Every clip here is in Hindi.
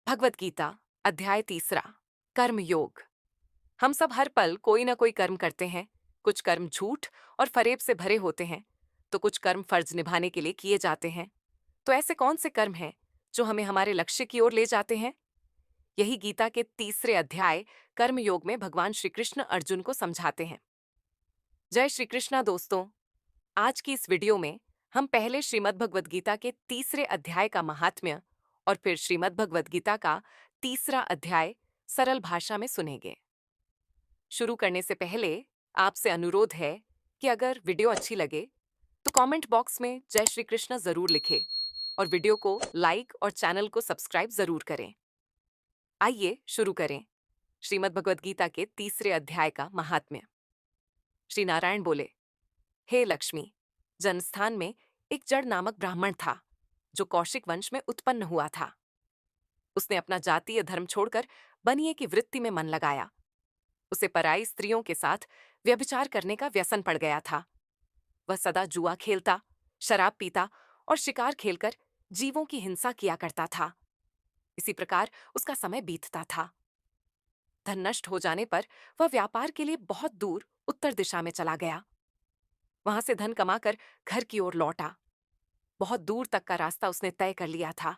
भगवत गीता अध्याय तीसरा कर्म योग। हम सब हर पल कोई ना कोई कर्म करते हैं। कुछ कर्म झूठ और फरेब से भरे होते हैं, तो कुछ कर्म फर्ज निभाने के लिए किए जाते हैं। तो ऐसे कौन से कर्म हैं जो हमें हमारे लक्ष्य की ओर ले जाते हैं? यही गीता के तीसरे अध्याय कर्म योग में भगवान श्री कृष्ण अर्जुन को समझाते हैं। जय श्री कृष्णा दोस्तों। आज की इस वीडियो में हम पहले श्रीमद् भगवद गीता के तीसरे अध्याय का महात्म्य और फिर श्रीमद् भगवद गीता का तीसरा अध्याय सरल भाषा में सुनेंगे। शुरू करने से पहले आपसे अनुरोध है कि अगर वीडियो अच्छी लगे तो कमेंट बॉक्स में जय श्री कृष्ण जरूर लिखें और वीडियो को लाइक और चैनल को सब्सक्राइब जरूर करें। आइए शुरू करें श्रीमद् भगवद गीता के तीसरे अध्याय का महात्म्य। श्री नारायण बोले, हे लक्ष्मी, जनस्थान में एक जड़ नामक ब्राह्मण था जो कौशिक वंश में उत्पन्न हुआ था। उसने अपना जातीय धर्म छोड़कर बनिए की वृत्ति में मन लगाया। उसे पराई स्त्रियों के साथ व्यभिचार करने का व्यसन पड़ गया था। वह सदा जुआ खेलता, शराब पीता और शिकार खेलकर जीवों की हिंसा किया करता था। इसी प्रकार उसका समय बीतता था। धन नष्ट हो जाने पर वह व्यापार के लिए बहुत दूर उत्तर दिशा में चला गया। वहां से धन कमाकर घर की ओर लौटा। बहुत दूर तक का रास्ता उसने तय कर लिया था।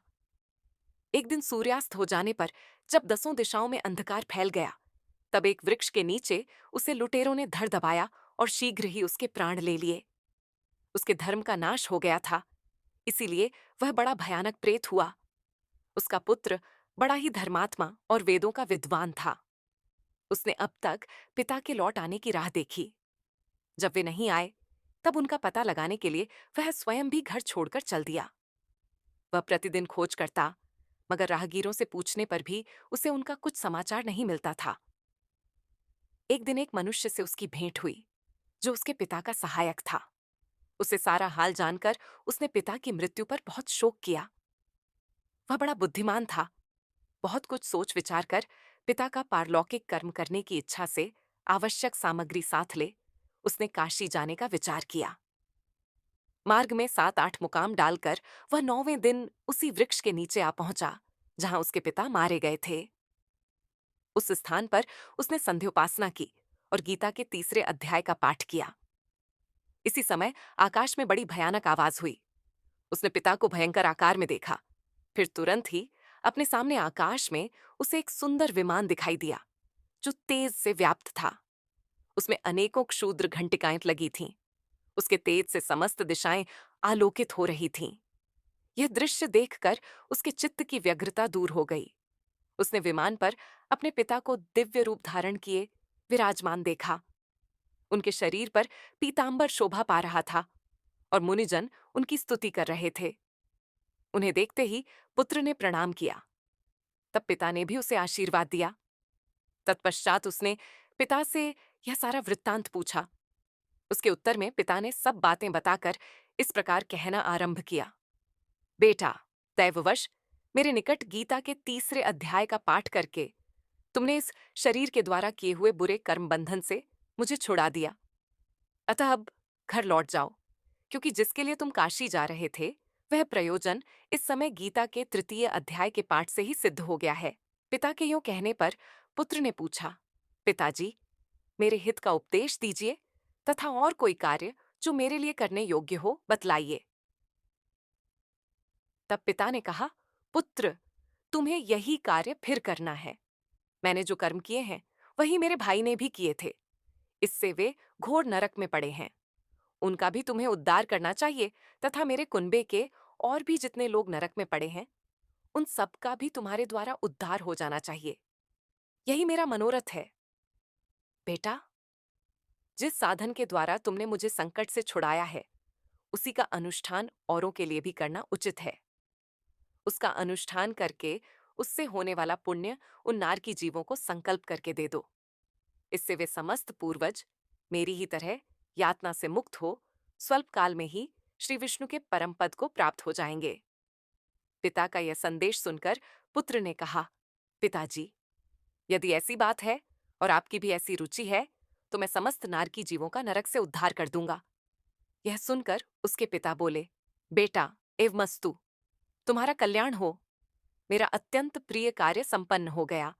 एक दिन सूर्यास्त हो जाने पर जब दसों दिशाओं में अंधकार फैल गया, तब एक वृक्ष के नीचे उसे लुटेरों ने धर दबाया और शीघ्र ही उसके प्राण ले लिए। उसके धर्म का नाश हो गया था, इसीलिए वह बड़ा भयानक प्रेत हुआ। उसका पुत्र बड़ा ही धर्मात्मा और वेदों का विद्वान था। उसने अब तक पिता के लौट आने की राह देखी। जब वे नहीं आए, तब उनका पता लगाने के लिए वह स्वयं भी घर छोड़कर चल दिया। वह प्रतिदिन खोज करता, मगर राहगीरों से पूछने पर भी उसे उनका कुछ समाचार नहीं मिलता था। एक दिन एक मनुष्य से उसकी भेंट हुई जो उसके पिता का सहायक था। उसे सारा हाल जानकर उसने पिता की मृत्यु पर बहुत शोक किया। वह बड़ा बुद्धिमान था। बहुत कुछ सोच विचार कर पिता का पारलौकिक कर्म करने की इच्छा से आवश्यक सामग्री साथ ले उसने काशी जाने का विचार किया। मार्ग में 7-8 मुकाम डालकर वह 9वें दिन उसी वृक्ष के नीचे आ पहुंचा जहां उसके पिता मारे गए थे। उस स्थान पर उसने संध्योपासना की और गीता के तीसरे अध्याय का पाठ किया। इसी समय आकाश में बड़ी भयानक आवाज हुई। उसने पिता को भयंकर आकार में देखा। फिर तुरंत ही अपने सामने आकाश में उसे एक सुंदर विमान दिखाई दिया जो तेज से व्याप्त था। उसमें अनेकों क्षुद्र घंटिकाएं लगी थीं। उसके तेज से समस्त दिशाएं आलोकित हो रही थीं। यह दृश्य देखकर उसके चित्त की व्यग्रता दूर हो गई। उसने विमान पर अपने पिता को दिव्य रूप धारण किए विराजमान देखा। उनके शरीर पर पीतांबर शोभा पा रहा था और मुनिजन उनकी स्तुति कर रहे थे। उन्हें देखते ही पुत्र ने प्रणाम किया। तब पिता ने भी उसे आशीर्वाद दिया। तत्पश्चात उसने पिता से यह सारा वृत्तांत पूछा। उसके उत्तर में पिता ने सब बातें बताकर इस प्रकार कहना आरंभ किया, बेटा, दैववश मेरे निकट गीता के तीसरे अध्याय का पाठ करके तुमने इस शरीर के द्वारा किए हुए बुरे कर्म बंधन से मुझे छुड़ा दिया। अतः अब घर लौट जाओ, क्योंकि जिसके लिए तुम काशी जा रहे थे वह प्रयोजन इस समय गीता के तृतीय अध्याय के पाठ से ही सिद्ध हो गया है। पिता के यूं कहने पर पुत्र ने पूछा, पिताजी, मेरे हित का उपदेश दीजिए तथा और कोई कार्य जो मेरे लिए करने योग्य हो बतलाइए। तब पिता ने कहा, पुत्र, तुम्हें यही कार्य फिर करना है। मैंने जो कर्म किए हैं वही मेरे भाई ने भी किए थे। इससे वे घोर नरक में पड़े हैं। उनका भी तुम्हें उद्धार करना चाहिए तथा मेरे कुनबे के और भी जितने लोग नरक में पड़े हैं उन सब का भी तुम्हारे द्वारा उद्धार हो जाना चाहिए। यही मेरा मनोरथ है। बेटा, जिस साधन के द्वारा तुमने मुझे संकट से छुड़ाया है उसी का अनुष्ठान औरों के लिए भी करना उचित है। उसका अनुष्ठान करके उससे होने वाला पुण्य उन नारकी जीवों को संकल्प करके दे दो। इससे वे समस्त पूर्वज मेरी ही तरह यातना से मुक्त हो स्वल्प काल में ही श्री विष्णु के परम पद को प्राप्त हो जाएंगे। पिता का यह संदेश सुनकर पुत्र ने कहा, पिताजी, यदि ऐसी बात है और आपकी भी ऐसी रुचि है तो मैं समस्त नारकी जीवों का नरक से उद्धार कर दूंगा। यह सुनकर उसके पिता बोले, बेटा, एवमस्तु, तुम्हारा कल्याण हो। मेरा अत्यंत प्रिय कार्य संपन्न हो गया।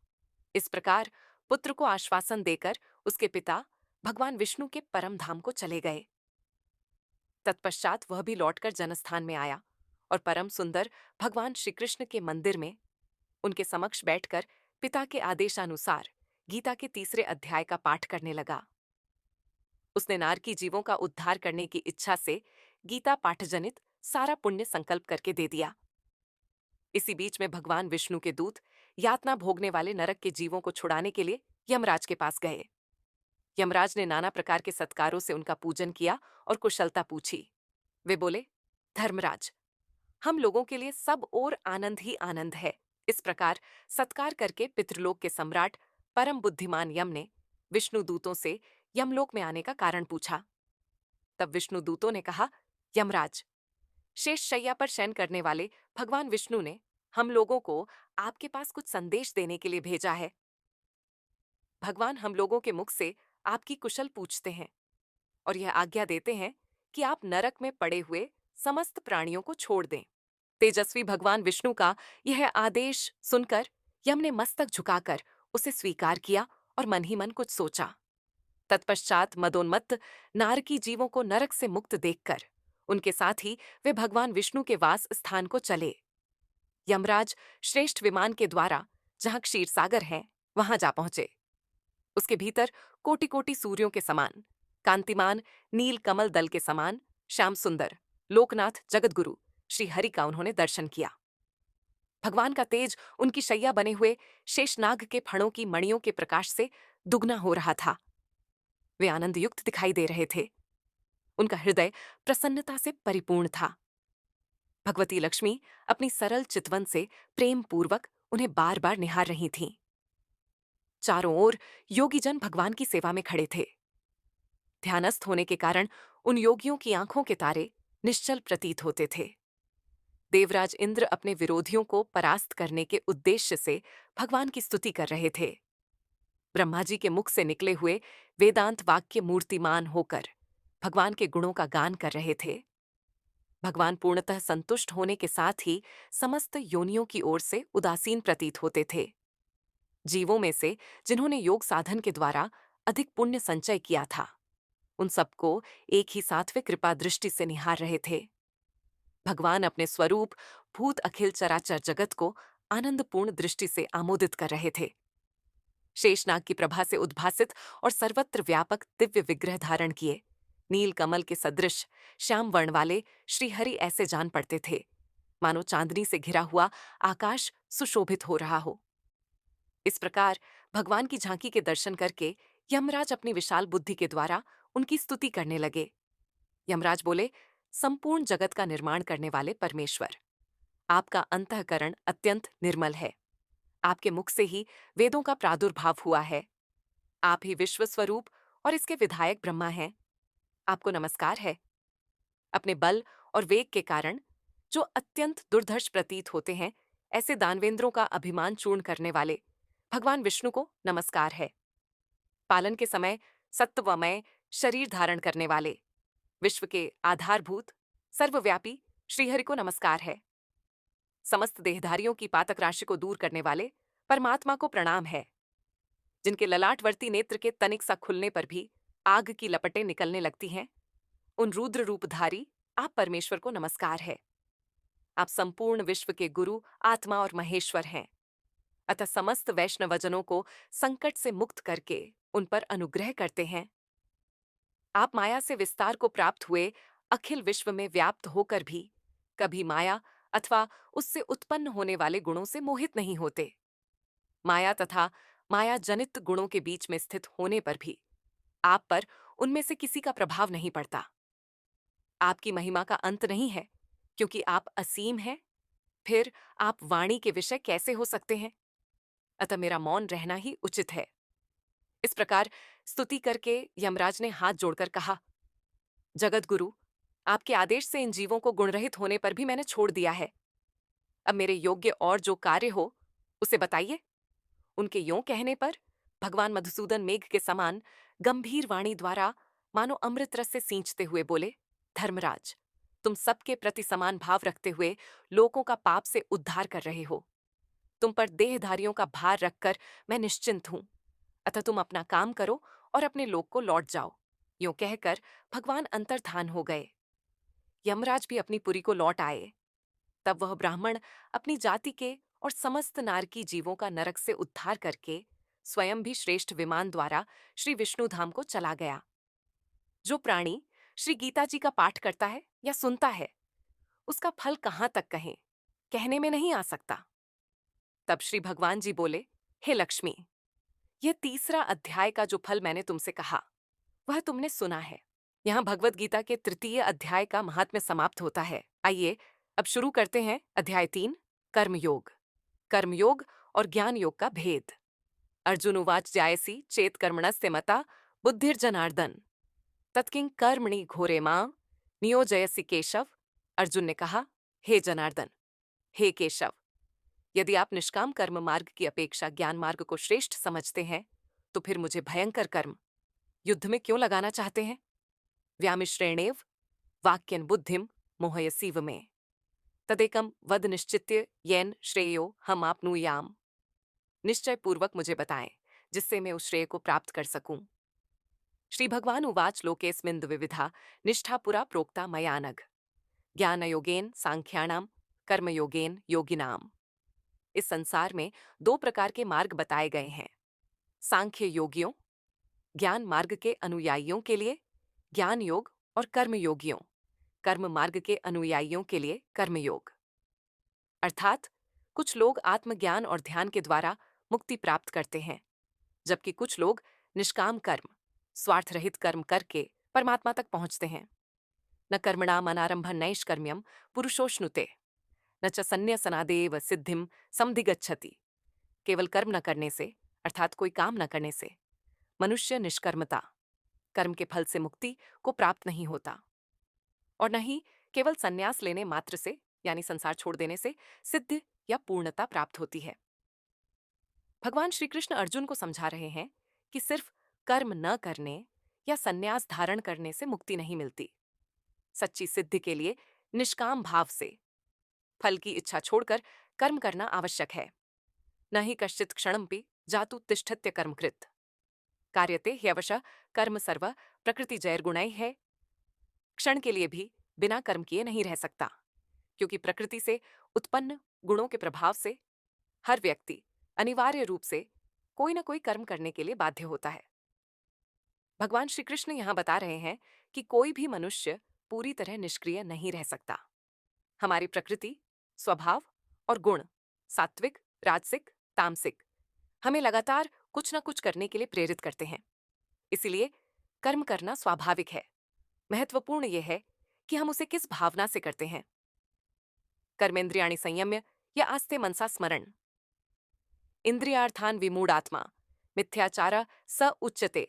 इस प्रकार पुत्र को आश्वासन देकर उसके पिता भगवान विष्णु के परम धाम को चले गए। तत्पश्चात वह भी लौटकर जनस्थान में आया और परम सुंदर भगवान श्री कृष्ण के मंदिर में उनके समक्ष बैठकर पिता के आदेशानुसार गीता के तीसरे अध्याय का पाठ करने लगा। उसने नारकी जीवों का उद्धार करने की इच्छा से गीता पाठजनित सारा पुण्य संकल्प करके दे दिया। इसी बीच में भगवान विष्णु के दूत यातना भोगने वाले नरक के जीवों को छुड़ाने के लिए यमराज के पास गए। यमराज ने नाना प्रकार के सत्कारों से उनका पूजन किया और कुशलता पूछी। वे बोले, धर्मराज, हम लोगों के लिए सब और आनंद ही आनंद है। इस प्रकार सत्कार करके पितृलोक के सम्राट परम बुद्धिमान यम ने विष्णु दूतों से यमलोक में आने का कारण पूछा। तब विष्णु दूतों ने कहा, यमराज, शेष शैया पर शयन करने वाले भगवान विष्णु ने हम लोगों को आपके पास कुछ संदेश देने के लिए भेजा है। भगवान हम लोगों के मुख से आपकी कुशल पूछते हैं और यह आज्ञा देते हैं कि आप नरक में पड़े हुए समस्त प्राणियों को छोड़ दें। तेजस्वी भगवान विष्णु का यह आदेश सुनकर यम ने मस्तक झुकाकर उसे स्वीकार किया और मन ही मन कुछ सोचा। तत्पश्चात मदोन्मत्त नारकी जीवों को नरक से मुक्त देखकर उनके साथ ही वे भगवान विष्णु के वास स्थान को चले। यमराज श्रेष्ठ विमान के द्वारा जहां क्षीरसागर है वहां जा पहुंचे। उसके भीतर कोटि कोटि सूर्यों के समान कांतिमान नील कमल दल के समान श्याम सुंदर लोकनाथ जगतगुरु श्री हरि का उन्होंने दर्शन किया। भगवान का तेज उनकी शैया बने हुए शेषनाग के फणों की मणियों के प्रकाश से दुगना हो रहा था। वे आनंद युक्त दिखाई दे रहे थे। उनका हृदय प्रसन्नता से परिपूर्ण था। भगवती लक्ष्मी अपनी सरल चितवन से प्रेम पूर्वक उन्हें बार बार निहार रही थीं। चारों ओर योगीजन भगवान की सेवा में खड़े थे। ध्यानस्थ होने के कारण उन योगियों की आंखों के तारे निश्चल प्रतीत होते थे। देवराज इंद्र अपने विरोधियों को परास्त करने के उद्देश्य से भगवान की स्तुति कर रहे थे। ब्रह्मा जी के मुख से निकले हुए वेदांत वाक्य मूर्तिमान होकर भगवान के गुणों का गान कर रहे थे। भगवान पूर्णतः संतुष्ट होने के साथ ही समस्त योनियों की ओर से उदासीन प्रतीत होते थे। जीवों में से जिन्होंने योग साधन के द्वारा अधिक पुण्य संचय किया था, उन सबको एक ही साथ वे कृपा दृष्टि से निहार रहे थे। भगवान अपने स्वरूप भूत अखिल चराचर जगत को आनंदपूर्ण दृष्टि से आमोदित कर रहे थे। शेषनाग की प्रभा से उद्भासित और सर्वत्र व्यापक दिव्य विग्रह धारण किए नील कमल के सदृश श्याम वर्ण वाले श्रीहरि ऐसे जान पड़ते थे मानो चांदनी से घिरा हुआ आकाश सुशोभित हो रहा हो। इस प्रकार भगवान की झांकी के दर्शन करके यमराज अपनी विशाल बुद्धि के द्वारा उनकी स्तुति करने लगे। यमराज बोले, संपूर्ण जगत का निर्माण करने वाले परमेश्वर, आपका अंतःकरण अत्यंत निर्मल है। आपके मुख से ही वेदों का प्रादुर्भाव हुआ है। आप ही विश्व स्वरूप और इसके विधायक ब्रह्मा हैं। आपको नमस्कार है। अपने बल और वेग के कारण जो अत्यंत दुर्धर्ष प्रतीत होते हैं, ऐसे दानवेंद्रों का अभिमान चूर्ण करने वाले भगवान विष्णु को नमस्कार है। पालन के समय सत्वमय शरीर धारण करने वाले विश्व के आधारभूत सर्वव्यापी श्रीहरि को नमस्कार है। समस्त देहधारियों की पातक राशि को दूर करने वाले परमात्मा को प्रणाम है। जिनके ललाटवर्ती नेत्र के तनिक सा खुलने पर भी आग की लपटें निकलने लगती हैं, उन रुद्र रूपधारी आप परमेश्वर को नमस्कार है। आप संपूर्ण विश्व के गुरु आत्मा और महेश्वर हैं, अतः समस्त वैष्णवजनों को संकट से मुक्त करके उन पर अनुग्रह करते हैं। आप माया से विस्तार को प्राप्त हुए अखिल विश्व में व्याप्त होकर भी कभी माया अथवा उससे उत्पन्न होने वाले गुणों से मोहित नहीं होते। माया तथा माया जनित गुणों के बीच में स्थित होने पर भी आप पर उनमें से किसी का प्रभाव नहीं पड़ता। आपकी महिमा का अंत नहीं है, क्योंकि आप असीम हैं। फिर आप वाणी के विषय कैसे हो सकते हैं? अतः मेरा मौन रहना ही उचित है। इस प्रकार स्तुति करके यमराज ने हाथ जोड़कर कहा, जगत गुरु, आपके आदेश से इन जीवों को गुणरहित होने पर भी मैंने छोड़ दिया है। अब मेरे योग्य और जो कार्य हो उसे बताइए। उनके यों कहने पर भगवान मधुसूदन मेघ के समान गंभीर वाणी द्वारा मानो अमृत रस से सींचते हुए बोले, धर्मराज, तुम सबके प्रति समान भाव रखते हुए लोगों का पाप से उद्धार कर रहे हो। तुम पर देहधारियों का भार रखकर मैं निश्चिंत हूं, अतः तुम अपना काम करो और अपने लोक को लौट जाओ। यूं कहकर भगवान अंतर्धान हो गए। यमराज भी अपनी पुरी को लौट आए। तब वह ब्राह्मण अपनी जाति के और समस्त नारकी जीवों का नरक से उद्धार करके स्वयं भी श्रेष्ठ विमान द्वारा श्री विष्णु धाम को चला गया। जो प्राणी श्री गीता जी का पाठ करता है या सुनता है, उसका फल कहां तक कहें, कहने में नहीं आ सकता। तब श्री भगवान जी बोले, हे लक्ष्मी, यह तीसरा अध्याय का जो फल मैंने तुमसे कहा वह तुमने सुना है। यहाँ भगवत गीता के तृतीय अध्याय का महात्म्य समाप्त होता है। आइए अब शुरू करते हैं अध्याय 3, कर्मयोग। कर्मयोग और ज्ञान योग का भेद। अर्जुन उवाच जायसी चेत कर्मणस्य मता बुद्धिर्जनार्दन तत्किं कर्मणि घोरे मां नियोजयसि केशव। अर्जुन ने कहा, हे जनार्दन, हे केशव, यदि आप निष्काम कर्म मार्ग की अपेक्षा ज्ञान मार्ग को श्रेष्ठ समझते हैं तो फिर मुझे भयंकर कर्म युद्ध में क्यों लगाना चाहते हैं? व्यामिश्रेणेव वाक्यन बुद्धिम मोहयसीव में तदेकम वद निश्चित्य येन श्रेयो हम आपनुयाम। निश्चय पूर्वक मुझे बताएं जिससे मैं उस श्रेय को प्राप्त कर सकूं। श्री भगवान उवाच लोकेस्मिन् द्विविधा निष्ठा पुरा प्रोक्ता मया नघ ज्ञानयोगेन सांख्याणाम कर्मयोगेन योगिनाम। इस संसार में 2 प्रकार के मार्ग बताए गए हैं। सांख्य योगियों, ज्ञान मार्ग के अनुयायियों के लिए ज्ञान योग, और कर्म योगियों, कर्म मार्ग के अनुयायियों के लिए कर्मयोग। अर्थात कुछ लोग आत्मज्ञान और ध्यान के द्वारा मुक्ति प्राप्त करते हैं, जबकि कुछ लोग निष्काम कर्म, स्वार्थ रहित कर्म करके परमात्मा तक पहुंचते हैं। न कर्मणाम अनारंभं नैष्कर्म्यम पुरुषोश्नुते न च संन्यसनादेव सिद्धिम समधिगच्छति। केवल कर्म न करने से, अर्थात कोई काम न करने से मनुष्य निष्कर्मता, कर्म के फल से मुक्ति को प्राप्त नहीं होता, और न ही केवल संन्यास लेने मात्र से, यानी संसार छोड़ देने से सिद्ध या पूर्णता प्राप्त होती है। भगवान श्री कृष्ण अर्जुन को समझा रहे हैं कि सिर्फ कर्म न करने या संन्यास धारण करने से मुक्ति नहीं मिलती। सच्ची सिद्धि के लिए निष्काम भाव से फल की इच्छा छोड़कर कर्म करना आवश्यक है। न ही कश्चित क्षणमपि जातु तिष्ठत्य कर्मकृत कार्यते ह्यवश कर्म सर्व प्रकृति जैर्गुणैः है। क्षण के लिए भी बिना कर्म किए नहीं रह सकता, क्योंकि प्रकृति से उत्पन्न गुणों के प्रभाव से हर व्यक्ति अनिवार्य रूप से कोई न कोई कर्म करने के लिए बाध्य होता है। भगवान श्री कृष्ण यहाँ बता रहे हैं कि कोई भी मनुष्य पूरी तरह निष्क्रिय नहीं रह सकता। हमारी प्रकृति, स्वभाव और गुण, सात्विक, राजसिक, तामसिक, हमें लगातार कुछ न कुछ करने के लिए प्रेरित करते हैं। इसलिए कर्म करना स्वाभाविक है। महत्वपूर्ण यह है कि हम उसे किस भावना से करते हैं। कर्मेंद्रियाणि संयम्य या आस्ते मनसा स्मरण इंद्रियार्थान विमूढ़ात्मा मिथ्याचार स उच्यते।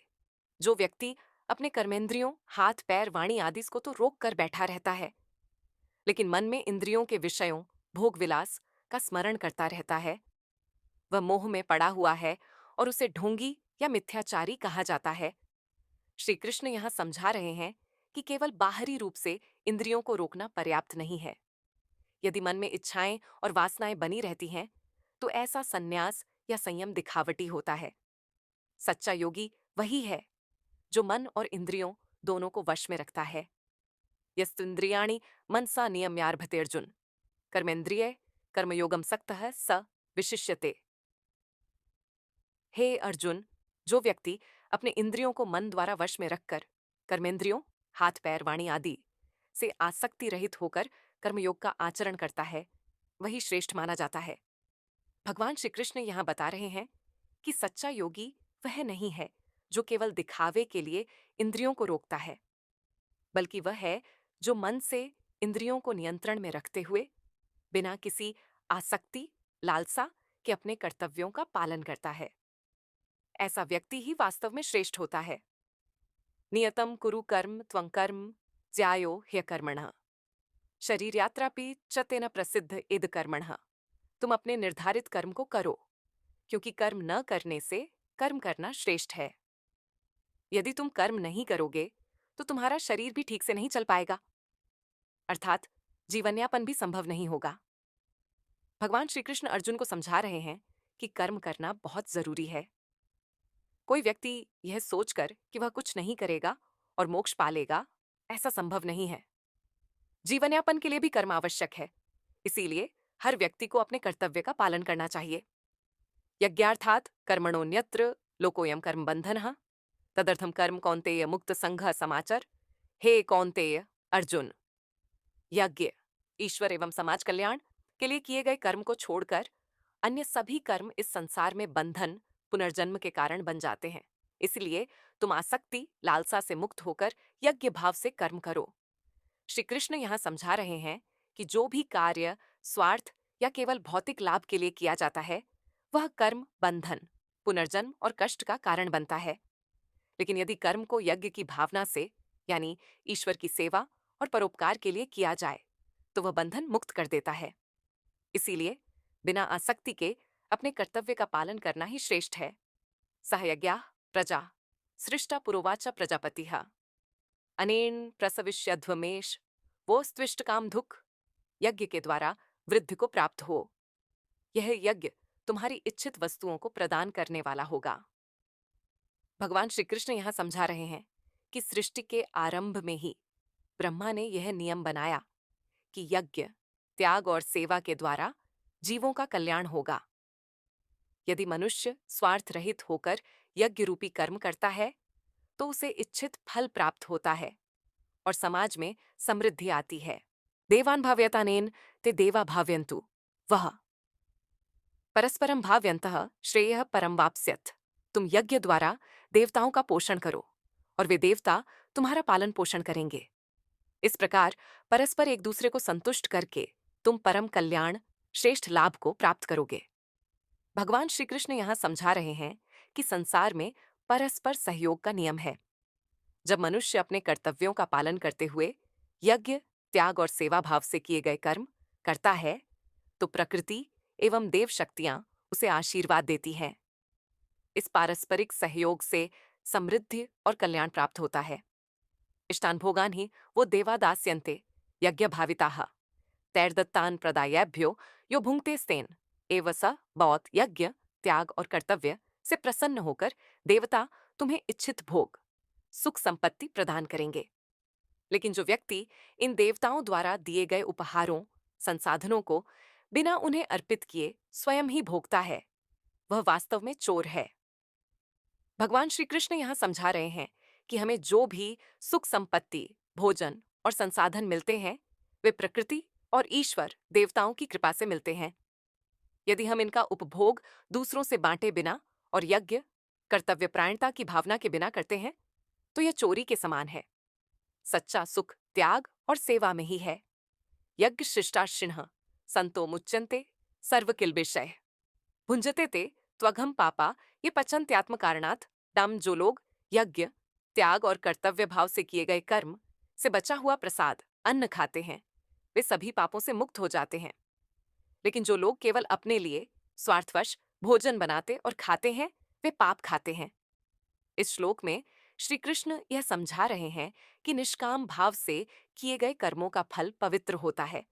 जो व्यक्ति अपने कर्मेंद्रियों, हाथ, पैर, वाणी आदि को तो रोक कर बैठा रहता है, लेकिन मन में इंद्रियों के विषयों, भोग विलास का स्मरण करता रहता है, वह मोह में पड़ा हुआ है और उसे ढोंगी या मिथ्याचारी कहा जाता है। श्री कृष्ण यहाँ समझा रहे हैं कि केवल बाहरी रूप से इंद्रियों को रोकना पर्याप्त नहीं है। यदि मन में इच्छाएं और वासनाएं बनी रहती हैं, तो ऐसा संन्यास या संयम दिखावटी होता है। सच्चा योगी वही है जो मन और इंद्रियों दोनों को वश में रखता है। यस्त्विन्द्रियाणि मनसा नियम्यार्भते अर्जुन कर्मेंद्रिय कर्मयोगम सक्तः स विशिष्यते। हे अर्जुन, जो व्यक्ति अपने इंद्रियों को मन द्वारा वश में रखकर कर्मेंद्रियों, हाथ, पैर, वाणी आदि से आसक्ति रहित होकर कर्मयोग का आचरण करता है, वही श्रेष्ठ माना जाता है। भगवान श्री कृष्ण यहाँ बता रहे हैं कि सच्चा योगी वह नहीं है जो केवल दिखावे के लिए इंद्रियों को रोकता है, बल्कि वह है जो मन से इंद्रियों को नियंत्रण में रखते हुए बिना किसी आसक्ति, लालसा के अपने कर्तव्यों का पालन करता है। ऐसा व्यक्ति ही वास्तव में श्रेष्ठ होता है। नियतम कुरु कर्म त्वं कर्म ज्यायो ह्यकर्मणः शरीर यात्रापि च तेन प्रसिद्ध इद कर्मणः। तुम अपने निर्धारित कर्म को करो, क्योंकि कर्म न करने से कर्म करना श्रेष्ठ है। यदि तुम कर्म नहीं करोगे तो तुम्हारा शरीर भी ठीक से नहीं चल पाएगा, अर्थात जीवनयापन भी संभव नहीं होगा। भगवान श्री कृष्ण अर्जुन को समझा रहे हैं कि कर्म करना बहुत जरूरी है। कोई व्यक्ति यह सोचकर कि वह कुछ नहीं करेगा और मोक्ष पालेगा, ऐसा संभव नहीं है। जीवन यापन के लिए भी कर्म आवश्यक है। इसीलिए हर व्यक्ति को अपने कर्तव्य का पालन करना चाहिए। यज्ञार्थात कर्मणोऽन्यत्र लोकोऽयं कर्म बंधनः तदर्थम कर्म कौन्तेय मुक्त संघ समाचर। हे कौन्तेय अर्जुन, यज्ञ, ईश्वर एवं समाज कल्याण के लिए किए गए कर्म को छोड़कर अन्य सभी कर्म इस संसार में बंधन, पुनर्जन्म के कारण बन जाते हैं। इसलिए तुम आसक्ति, लालसा से मुक्त होकर यज्ञ भाव से कर्म करो। श्री कृष्ण यहाँ समझा रहे हैं कि जो भी कार्य स्वार्थ या केवल भौतिक लाभ के लिए किया जाता है, वह कर्म बंधन, पुनर्जन्म और कष्ट का कारण बनता है। लेकिन यदि कर्म को यज्ञ की भावना से, यानी ईश्वर की सेवा और परोपकार के लिए किया जाए, तो वह बंधन मुक्त कर देता है। इसीलिए बिना आसक्ति के अपने कर्तव्य का पालन करना ही श्रेष्ठ है। सहयज्ञाः प्रजा सृष्टा पुरोवाच प्रजापतिः अनेन प्रसविष्यध्वमेश वो स्त्विष्ट काम दुख। यज्ञ के द्वारा वृद्धि को प्राप्त हो। यह यज्ञ तुम्हारी इच्छित वस्तुओं को प्रदान करने वाला होगा। भगवान श्री कृष्ण यहाँ समझा रहे हैं कि सृष्टि के आरंभ में ही ब्रह्मा ने यह नियम बनाया कि यज्ञ, त्याग और सेवा के द्वारा जीवों का कल्याण होगा। यदि मनुष्य स्वार्थ रहित होकर यज्ञ रूपी कर्म करता है, तो उसे इच्छित फल प्राप्त होता है और समाज में समृद्धि आती है। देवान भाव्यतानेन ते देवा भाव्यन्तु वह परस्परम भाव्यन्तः श्रेयः परम वाप्स्यथ। तुम यज्ञ द्वारा देवताओं का पोषण करो और वे देवता तुम्हारा पालन पोषण करेंगे। इस प्रकार परस्पर एक दूसरे को संतुष्ट करके तुम परम कल्याण, श्रेष्ठ लाभ को प्राप्त करोगे। भगवान श्री कृष्ण यहाँ समझा रहे हैं कि संसार में परस्पर सहयोग का नियम है। जब मनुष्य अपने कर्तव्यों का पालन करते हुए यज्ञ, त्याग और सेवा भाव से किए गए कर्म करता है, तो प्रकृति एवं देव शक्तियां उसे आशीर्वाद देती हैं। इस पारस्परिक सहयोग से समृद्धि और कल्याण प्राप्त होता है। इष्टान भोगान ही वो देवादास्यन्ते यज्ञ भाविताः तैर्दत्तान प्रदायेभ्यो यो भुंक्ते स्तेन एव स बौत। यज्ञ, त्याग और कर्तव्य से प्रसन्न होकर देवता तुम्हें इच्छित भोग, सुख संपत्ति प्रदान करेंगे। लेकिन जो व्यक्ति इन देवताओं द्वारा दिए गए उपहारों, संसाधनों को बिना उन्हें अर्पित किए स्वयं ही भोगता है, वह वास्तव में चोर है। भगवान श्री कृष्ण यहाँ समझा रहे हैं कि हमें जो भी सुख संपत्ति, भोजन और संसाधन मिलते हैं, वे प्रकृति और ईश्वर देवताओं की कृपा से मिलते हैं। यदि हम इनका उपभोग दूसरों से बांटे बिना और यज्ञ, कर्तव्यपरायणता की भावना के बिना करते हैं, तो यह चोरी के समान है। सच्चा सुख त्याग और सेवा में ही है। यज्ञ शिष्टाशिनः संतो मुच्यन्ते सर्व किल्बिषय भुंजते ते त्वघम पापा। ये पचन्त्यात्म कारणात् डम। जो लोग यज्ञ, त्याग और कर्तव्य भाव से किए गए कर्म से बचा हुआ प्रसाद, अन्न खाते हैं, वे सभी पापों से मुक्त हो जाते हैं। लेकिन जो लोग केवल अपने लिए स्वार्थवश भोजन बनाते और खाते हैं, वे पाप खाते हैं। इस श्लोक में श्री कृष्ण यह समझा रहे हैं कि निष्काम भाव से किए गए कर्मों का फल पवित्र होता है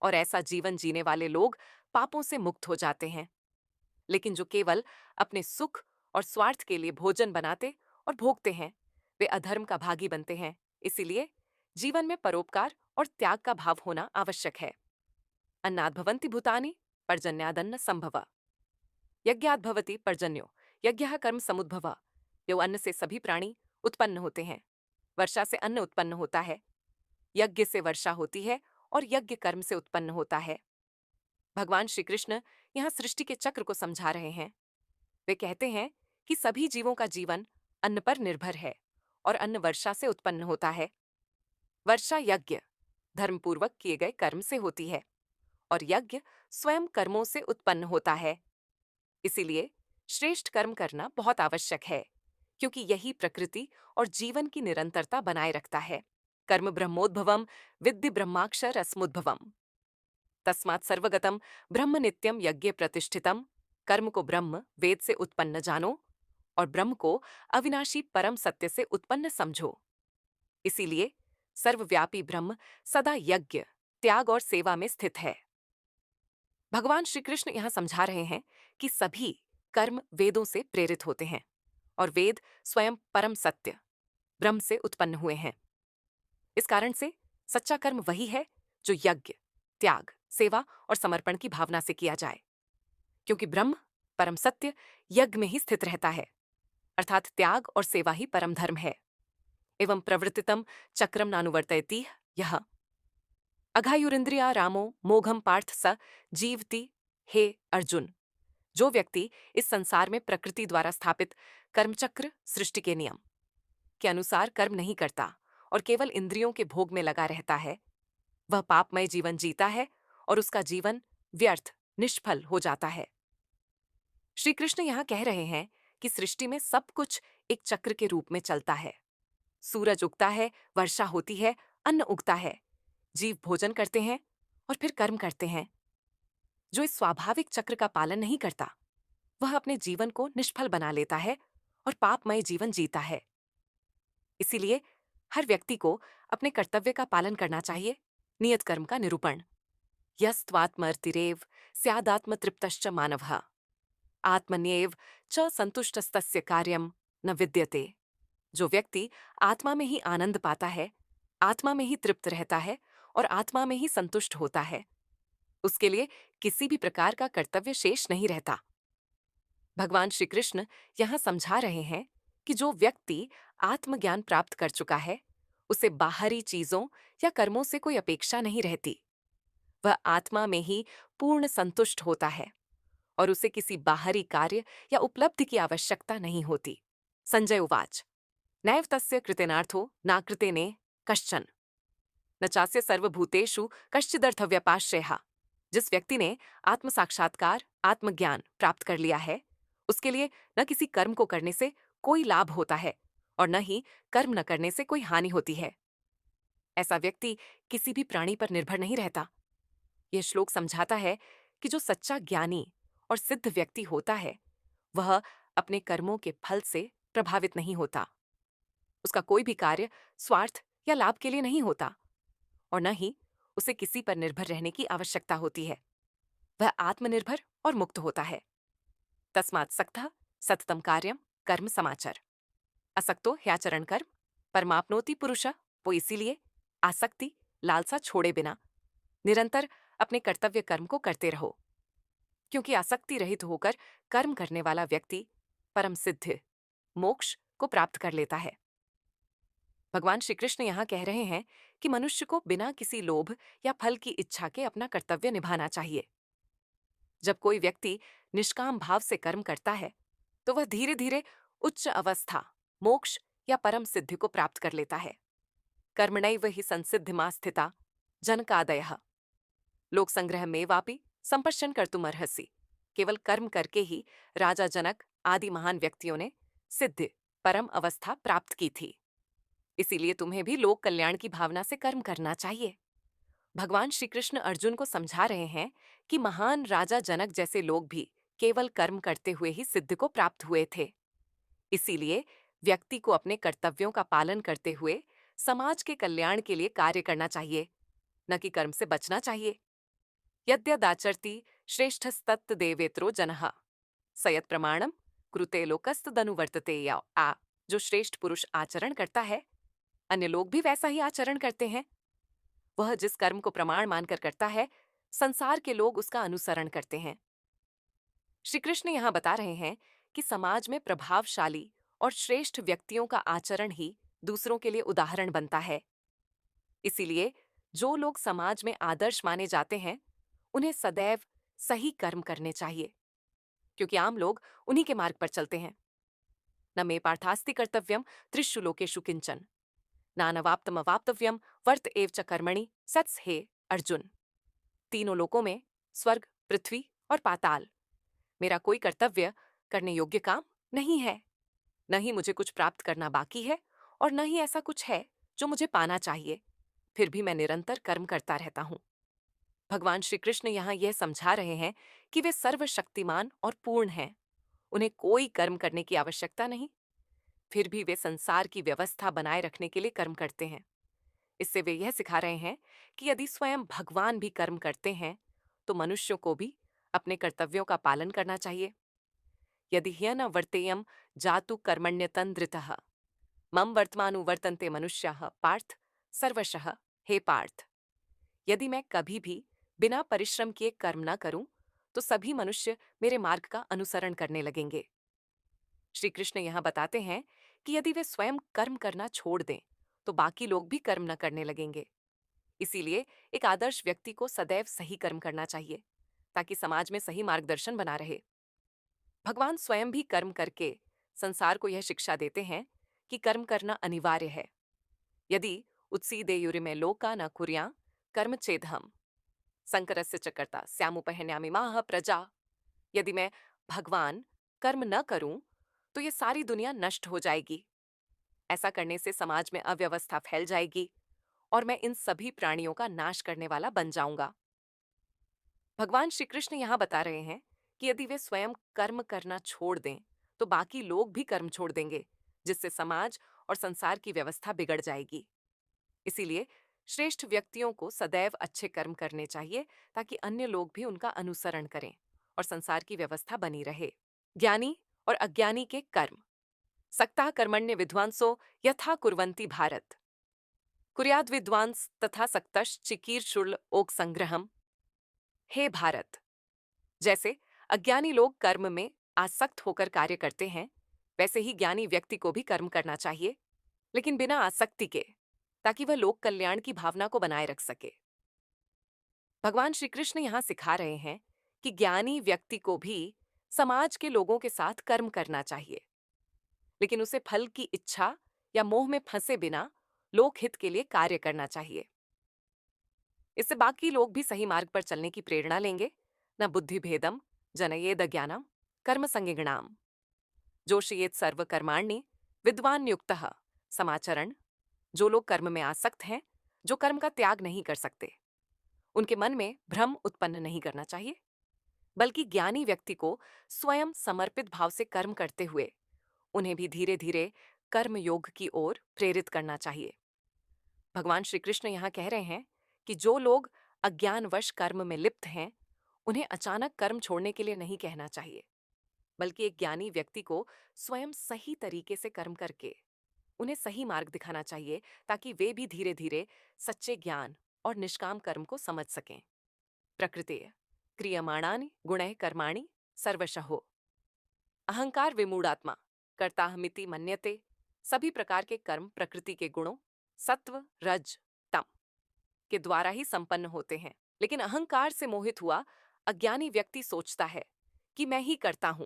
और ऐसा जीवन जीने वाले लोग पापों से मुक्त हो जाते हैं। लेकिन जो केवल अपने सुख और स्वार्थ के लिए भोजन बनाते और भोगते हैं, वे अधर्म का भागी बनते हैं। इसीलिए जीवन में परोपकार और त्याग का भाव होना आवश्यक है। अन्नाद् भवन्ति भूतानि पर्जन्यादन्न संभव। यज्ञाद् भवति पर्जन्यो यज्ञः कर्म समुद्भव। यो अन्न से सभी प्राणी उत्पन्न होते हैं। वर्षा से अन्न उत्पन्न होता है, यज्ञ से वर्षा होती है और यज्ञ कर्म से उत्पन्न होता है। भगवान श्री कृष्ण यहाँ सृष्टि के चक्र को समझा रहे हैं। वे कहते हैं कि सभी जीवों का जीवन अन्न पर निर्भर है और अन्न वर्षा से उत्पन्न होता है। वर्षा यज्ञ, धर्मपूर्वक किए गए कर्म से होती है और यज्ञ स्वयं कर्मों से उत्पन्न होता है। इसीलिए श्रेष्ठ कर्म करना बहुत आवश्यक है, क्योंकि यही प्रकृति और जीवन की निरंतरता बनाए रखता है। कर्म ब्रह्मोद्भवम विद्धि ब्रह्माक्षर अस्मुद्भवम तस्मात् सर्वगतम ब्रह्म नित्यम यज्ञ प्रतिष्ठितम। कर्म को ब्रह्म वेद से उत्पन्न जानो और ब्रह्म को अविनाशी परम सत्य से उत्पन्न समझो। इसीलिए सर्वव्यापी ब्रह्म सदा यज्ञ, त्याग और सेवा में स्थित है। भगवान श्री कृष्ण यहाँ समझा रहे हैं कि सभी कर्म वेदों से प्रेरित होते हैं और वेद स्वयं परम सत्य ब्रह्म से उत्पन्न हुए हैं। इस कारण से सच्चा कर्म वही है जो यज्ञ, त्याग, सेवा और समर्पण की भावना से किया जाए, क्योंकि ब्रह्म परम सत्य यज्ञ में ही स्थित रहता है, अर्थात त्याग और सेवा ही परम धर्म है। एवं प्रवृत्तितम चक्रम नानुवर्तयति यह अघायुरिंद्रिया रामो मोघम पार्थ स जीवति। हे अर्जुन, जो व्यक्ति इस संसार में प्रकृति द्वारा स्थापित कर्मचक्र सृष्टि के नियम के अनुसार कर्म नहीं करता और केवल इंद्रियों के भोग में लगा रहता है, वह पापमय जीवन जीता है और उसका जीवन व्यर्थ, निष्फल हो जाता है। श्री कृष्ण यहाँ कह रहे हैं कि सृष्टि में सब कुछ एक चक्र के रूप में चलता है। सूरज उगता है, वर्षा होती है, अन्न उगता है, जीव भोजन करते हैं और फिर कर्म करते हैं। जो इस स्वाभाविक चक्र का पालन नहीं करता, वह अपने जीवन को निष्फल बना लेता है और पापमय जीवन जीता है। इसीलिए हर व्यक्ति को अपने कर्तव्य का पालन करना चाहिए। नियत कर्म का निरूपण। यस्त्वात्मर्तिरेव स्यादात्मतृप्तश्च मानवः आत्मन्येव च संतुष्टस्तस्य कार्यम न विद्यते। जो व्यक्ति आत्मा में ही आनंद पाता है, आत्मा में ही तृप्त रहता है और आत्मा में ही संतुष्ट होता है, उसके लिए किसी भी प्रकार का कर्तव्य शेष नहीं रहता। भगवान श्री कृष्ण यहाँ समझा रहे हैं कि जो व्यक्ति आत्मज्ञान प्राप्त कर चुका है, उसे बाहरी चीजों या कर्मों से कोई अपेक्षा नहीं रहती। वह आत्मा में ही पूर्ण संतुष्ट होता है और उसे किसी बाहरी कार्य या उपलब्धि की आवश्यकता नहीं होती। संजय उवाच नैव तस्य कृतेनार्थो नाकृतेने कश्चन न चास्य सर्वभूतेषु कश्चिदर्थव्यपाश्रयः। जिस व्यक्ति ने आत्म साक्षात्कार, आत्मज्ञान प्राप्त कर लिया है, उसके लिए न किसी कर्म को करने से कोई लाभ होता है और न ही कर्म न करने से कोई हानि होती है। ऐसा व्यक्ति किसी भी प्राणी पर निर्भर नहीं रहता। यह श्लोक समझाता है कि जो सच्चा ज्ञानी और सिद्ध व्यक्ति होता है, वह अपने कर्मों के फल से प्रभावित नहीं होता। उसका कोई भी कार्य स्वार्थ या लाभ के लिए नहीं होता और न ही उसे किसी पर निर्भर रहने की आवश्यकता होती है। वह आत्मनिर्भर और मुक्त होता है। तस्मात् सक्तः सततम कार्यम कर्म समाचर। असक्तो ह्याचरण कर्म परमाप्नोति पुरुषः। वो इसीलिए आसक्ति, लालसा छोड़े बिना निरंतर अपने कर्तव्य कर्म को करते रहो, क्योंकि आसक्ति रहित होकर कर्म करने वाला व्यक्ति परम सिद्ध मोक्ष को प्राप्त कर लेता है। भगवान श्री कृष्ण यहाँ कह रहे हैं कि मनुष्य को बिना किसी लोभ या फल की इच्छा के अपना कर्तव्य निभाना चाहिए। जब कोई व्यक्ति निष्काम भाव से कर्म करता है, तो वह धीरे धीरे उच्च अवस्था, मोक्ष या परम सिद्धि को प्राप्त कर लेता है। कर्मणैव हि संसिद्धिमा स्थिता जनकादयः लोक संग्रह में वापि संपश्यन कर्तुमर्हसि। केवल कर्म करके ही राजा जनक आदि महान व्यक्तियों ने सिद्ध परम अवस्था प्राप्त की थी। इसीलिए तुम्हें भी लोक कल्याण की भावना से कर्म करना चाहिए। भगवान श्री कृष्ण अर्जुन को समझा रहे हैं कि महान राजा जनक जैसे लोग भी केवल कर्म करते हुए ही सिद्ध को प्राप्त हुए थे। इसीलिए व्यक्ति को अपने कर्तव्यों का पालन करते हुए समाज के कल्याण के लिए कार्य करना चाहिए, न कि कर्म से बचना चाहिए। यद्यदाचरति श्रेष्ठस्तत्त देवेत्रो जनः सयत् प्रमाणम कृते लोकस्तदनुवर्तते। या आ जो श्रेष्ठ पुरुष आचरण करता है, अन्य लोग भी वैसा ही आचरण करते हैं। वह जिस कर्म को प्रमाण मानकर करता है, संसार के लोग उसका अनुसरण करते हैं। श्री कृष्ण यहाँ बता रहे हैं कि समाज में प्रभावशाली और श्रेष्ठ व्यक्तियों का आचरण ही दूसरों के लिए उदाहरण बनता है। इसीलिए जो लोग समाज में आदर्श माने जाते हैं, उन्हें सदैव सही कर्म करने चाहिए, क्योंकि आम लोग उन्हीं के मार्ग पर चलते हैं। न मे पार्थास्ति कर्तव्यम त्रिषु लोकेषु किंचन नानवाप्तम अवाप्तव्यम वर्त एव च कर्मणि सत्स। हे अर्जुन, तीनों लोकों में स्वर्ग, पृथ्वी और पाताल मेरा कोई कर्तव्य करने योग्य काम नहीं है। न ही मुझे कुछ प्राप्त करना बाकी है और न ही ऐसा कुछ है जो मुझे पाना चाहिए। फिर भी मैं निरंतर कर्म करता रहता हूँ। भगवान श्री कृष्ण यहाँ यह समझा रहे हैं कि वे सर्वशक्तिमान और पूर्ण हैं। उन्हें कोई कर्म करने की आवश्यकता नहीं, फिर भी वे संसार की व्यवस्था बनाए रखने के लिए कर्म करते हैं। इससे वे यह सिखा रहे हैं कि यदि स्वयं भगवान भी कर्म करते हैं, तो मनुष्यों को भी अपने कर्तव्यों का पालन करना चाहिए। यदि ह्यन वर्तेयम जातु कर्मण्यतन्द्रितः मम वर्तमानु वर्तन्ते मनुष्याः पार्थ सर्वशः। हे पार्थ, यदि मैं कभी भी बिना परिश्रम किए कर्म न करूं तो सभी मनुष्य मेरे मार्ग का अनुसरण करने लगेंगे। श्री कृष्ण यहाँ बताते हैं कि यदि वे स्वयं कर्म करना छोड़ दें तो बाकी लोग भी कर्म न करने लगेंगे। इसीलिए एक आदर्श व्यक्ति को सदैव सही कर्म करना चाहिए ताकि समाज में सही मार्गदर्शन बना रहे। भगवान स्वयं भी कर्म करके संसार को यह शिक्षा देते हैं कि कर्म करना अनिवार्य है। यदि उत्सीदेयुरिमे लोका न कुर्यां कर्म चेदहम संकरस्य चकर्ता स्यामुपहन्यामि माह प्रजा। यदि मैं भगवान कर्म न करूं तो ये सारी दुनिया नष्ट हो जाएगी। ऐसा करने से समाज में अव्यवस्था फैल जाएगी और मैं इन सभी प्राणियों का नाश करने वाला बन जाऊंगा। भगवान श्री कृष्ण यहाँ बता रहे हैं कि यदि वे स्वयं कर्म करना छोड़ दें तो बाकी लोग भी कर्म छोड़ देंगे, जिससे समाज और संसार की व्यवस्था बिगड़ जाएगी। इसीलिए श्रेष्ठ व्यक्तियों को सदैव अच्छे कर्म करने चाहिए ताकि अन्य लोग भी उनका अनुसरण करें और संसार की व्यवस्था बनी रहे। ज्ञानी और अज्ञानी के कर्म। सक्ता कर्मण्य विद्वांसो यथा कुर्वन्ति भारत कुर्याद विद्वांस तथा सक्तश चिकीर्षुल ओक संग्रहम। हे भारत, जैसे अज्ञानी लोग कर्म में आसक्त होकर कार्य करते हैं, वैसे ही ज्ञानी व्यक्ति को भी कर्म करना चाहिए, लेकिन बिना आसक्ति के, ताकि वह लोक कल्याण की भावना को बनाए रख सके। भगवान श्री कृष्ण यहाँ सिखा रहे हैं कि ज्ञानी व्यक्ति को भी समाज के लोगों के साथ कर्म करना चाहिए, लेकिन उसे फल की इच्छा या मोह में फंसे बिना लोकहित के लिए कार्य करना चाहिए। इससे बाकी लोग भी सही मार्ग पर चलने की प्रेरणा लेंगे। न बुद्धि भेदम जनयेद अज्ञानम कर्म संगिगणाम जोशयेत सर्व कर्माण्य विद्वान युक्तः समाचरण। जो लोग कर्म में आसक्त हैं, जो कर्म का त्याग नहीं कर सकते, उनके मन में भ्रम उत्पन्न नहीं करना चाहिए, बल्कि ज्ञानी व्यक्ति को स्वयं समर्पित भाव से कर्म करते हुए उन्हें भी धीरे धीरे कर्म योग की ओर प्रेरित करना चाहिए। भगवान श्री कृष्ण यहाँ कह रहे हैं कि जो लोग अज्ञानवश कर्म में लिप्त हैं, उन्हें अचानक कर्म छोड़ने के लिए नहीं कहना चाहिए, बल्कि एक ज्ञानी व्यक्ति को स्वयं सही तरीके से कर्म करके उन्हें सही मार्ग दिखाना चाहिए ताकि वे भी धीरे धीरे सच्चे ज्ञान और निष्काम कर्म को समझ सकें। प्रकृति क्रियमाणानि गुणैः कर्माणि सर्वशः। अहंकार विमूढ़ात्मा कर्ताहमिति मन्यते। सभी प्रकार के कर्म प्रकृति के गुणों सत्व रज तम के द्वारा ही संपन्न होते हैं, लेकिन अहंकार से मोहित हुआ अज्ञानी व्यक्ति सोचता है कि मैं ही करता हूं।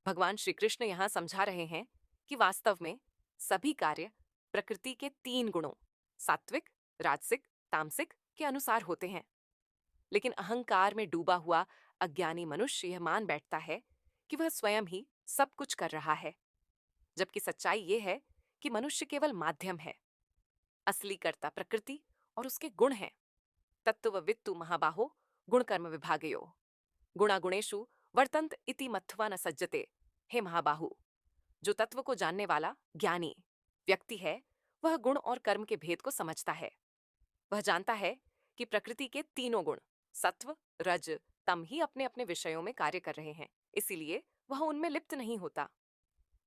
भगवान श्री कृष्ण यहाँ समझा रहे हैं कि वास्तव में सभी कार्य प्रकृति के 3 गुणों सात्विक राजसिक तामसिक के अनुसार होते हैं, लेकिन अहंकार में डूबा हुआ अज्ञानी मनुष्य यह मान बैठता है कि वह स्वयं ही सब कुछ कर रहा है, जबकि सच्चाई ये है कि मनुष्य केवल माध्यम है। असली कर्ता प्रकृति और उसके गुण हैं। तत्त्ववित्तु महाबाहो गुणकर्म विभागयो गुणागुणेषु वर्तन्त इति मत्वा न सज्जते। हे महाबाहु, जो तत्व को जानने वाला ज्ञानी व्यक्ति है वह गुण और कर्म के भेद को समझता है। वह जानता है कि प्रकृति के तीनों गुण सत्व रज तम ही अपने अपने विषयों में कार्य कर रहे हैं, इसीलिए वह उनमें लिप्त नहीं होता।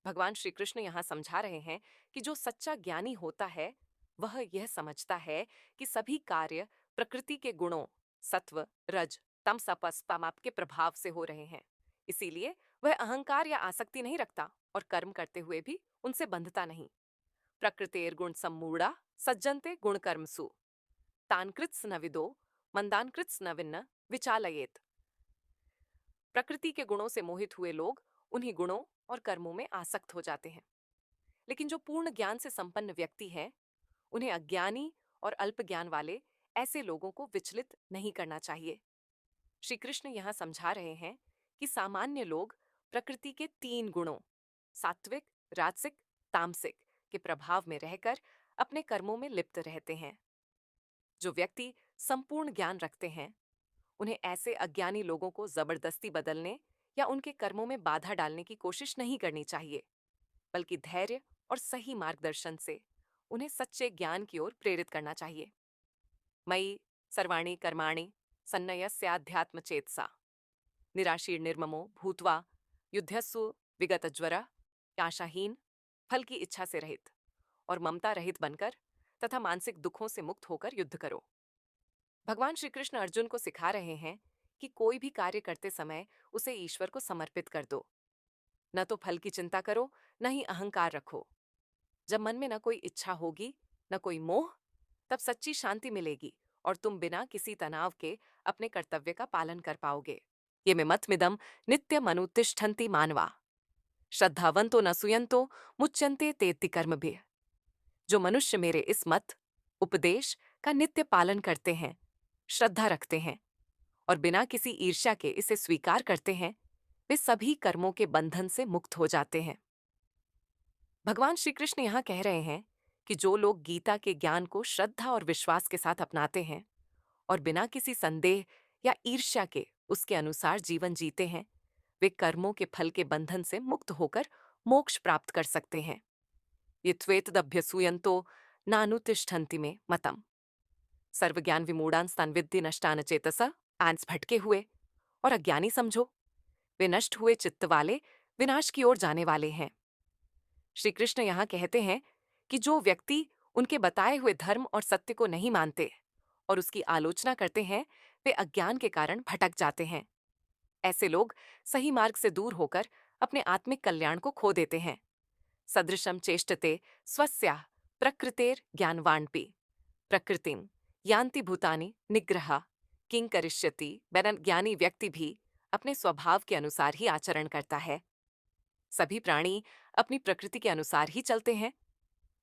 भगवान श्री कृष्ण यहाँ समझा रहे हैं कि जो सच्चा ज्ञानी होता है वह यह समझता है कि सभी कार्य प्रकृति के गुणों सत्व रज तम सपस पामाप के प्रभाव से हो रहे हैं, इसीलिए वह अहंकार या आसक्ति नहीं रखता और कर्म करते हुए भी उनसे बंधता नहीं। प्रकृतेर गुण सम्मूढ़ा सज्जन्ते गुण कर्मसु तानकृत्स न विदो मंदानकृत्स न विन्न विचालयेत। प्रकृति के गुणों से मोहित हुए लोग उन्हीं गुणों और कर्मों में आसक्त हो जाते हैं, लेकिन जो पूर्ण ज्ञान से संपन्न व्यक्ति है उन्हें अज्ञानी और अल्प ज्ञान वाले ऐसे लोगों को विचलित नहीं करना चाहिए। श्री कृष्ण यहाँ समझा रहे हैं कि सामान्य लोग प्रकृति के 3 गुणों सात्विक राजसिक तामसिक के प्रभाव में रहकर अपने कर्मों में लिप्त रहते हैं। जो व्यक्ति संपूर्ण ज्ञान रखते हैं उन्हें ऐसे अज्ञानी लोगों को जबरदस्ती बदलने या उनके कर्मों में बाधा डालने की कोशिश नहीं करनी चाहिए, बल्कि धैर्य और सही मार्गदर्शन से उन्हें सच्चे ज्ञान की ओर प्रेरित करना चाहिए। मयि सर्वाणि कर्माणि सन्नयस्याध्यात्म चेतसा। निराशीर्निर्ममो भूत्वा युद्धस्सु विगतज्वरा, आशाहीन, फल की इच्छा से रहित और ममता रहित बनकर तथा मानसिक दुखों से मुक्त होकर युद्ध करो। भगवान श्री कृष्ण अर्जुन को सिखा रहे हैं कि कोई भी कार्य करते समय उसे ईश्वर को समर्पित कर दो। न तो फल की चिंता करो, न ही अहंकार रखो। जब मन में न कोई इच्छा होगी, न कोई मोह, तब सच्ची शांति मिलेगी और तुम बिना किसी तनाव के अपने कर्तव्य का पालन कर पाओगे। ये में मतमिदम नित्यम अनुतिष्ठन्ति मानवा, श्रद्धावंतो न सुयंतो मुच्यन्ते तेति कर्मभिः। जो मनुष्य मेरे इस मत उपदेश का नित्य पालन करते हैं, श्रद्धा रखते हैं और बिना किसी ईर्ष्या के इसे स्वीकार करते हैं, वे सभी कर्मों के बंधन से मुक्त हो जाते हैं। भगवान श्री कृष्ण यहाँ कह रहे हैं कि जो लोग गीता के ज्ञान को श्रद्धा और विश्वास के साथ अपनाते हैं और बिना किसी संदेह या ईर्ष्या के उसके अनुसार जीवन जीते हैं, वे कर्मों के फल के बंधन से मुक्त होकर मोक्ष प्राप्त कर सकते हैं। ये त्वेतदभ्यसूयन्तो नानुतिष्ठन्ति में मतम। सर्वज्ञान विमूढ़ान स्तन विद्धि नष्टान चेतसा, आंस भटके हुए और अज्ञानी समझो, वे नष्ट हुए चित्त वाले विनाश की ओर जाने वाले हैं। श्री कृष्ण यहाँ कहते हैं कि जो व्यक्ति उनके बताए हुए धर्म और सत्य को नहीं मानते और उसकी आलोचना करते हैं, वे अज्ञान के कारण भटक जाते हैं। ऐसे लोग सही मार्ग से दूर होकर अपने आत्मिक कल्याण को खो देते हैं। सदृशम चेष्टते स्वस्याः प्रकृतेर ज्ञानवान्पि प्रकृतिम यान्ति भूतानि निग्रह किं करिष्यति। ज्ञानी व्यक्ति भी अपने स्वभाव के अनुसार ही आचरण करता है। सभी प्राणी अपनी प्रकृति के अनुसार ही चलते हैं,